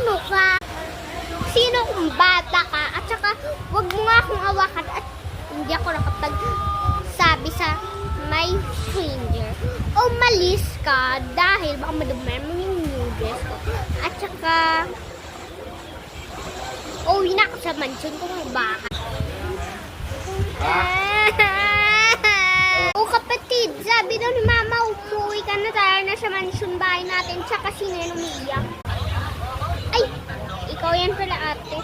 Sino ka? Sino kung bata ka? At saka, wag mo nga akong awakan at hindi ako nakapagsabi sa my stranger. O malis ka dahil baka madumi mo yung new dress ko. At saka, uwi na ako sa mansion kung baka. O kapatid, sabi daw ni mama, umuwi ka na tayo na sa mansion bahay natin. Tsaka sino yan umiiyak? Ay, ikaw yan pala ate.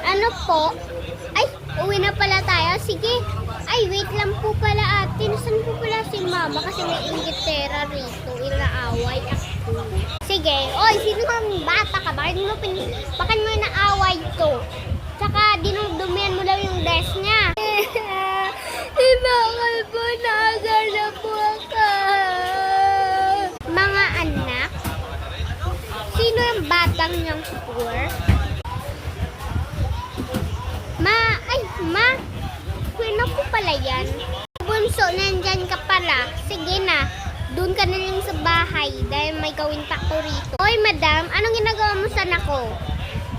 Ano po? Ay, uwi na pala tayo. Sige. Ay, wait lang po pala ate. Nasaan po pala si mama? Kasi may ingitera rito. Inaaway ako. Sige. Oy, sino kang bata ka? Bakit mo naaway to? Tsaka, dinudumihan mo lang yung dress niya. Bakal po, nagana po ako. Mga anak, sino yung batang niyang poor? Ma, kwento ko pala yan. Bunso, nandyan ka pala. Sige na, doon ka na lang sa bahay dahil may gawin pa ko rito. Hoy madam, anong ginagawa mo sa nako?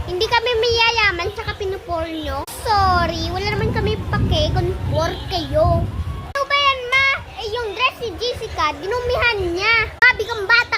Hindi kami may yayaman tsaka pinupor nyo. Sorry, wala naman kami pake kung poor kayo. Ano ba yan ma? Eh yung dress ni Jessica, dinumihan niya. Sabi kang bata.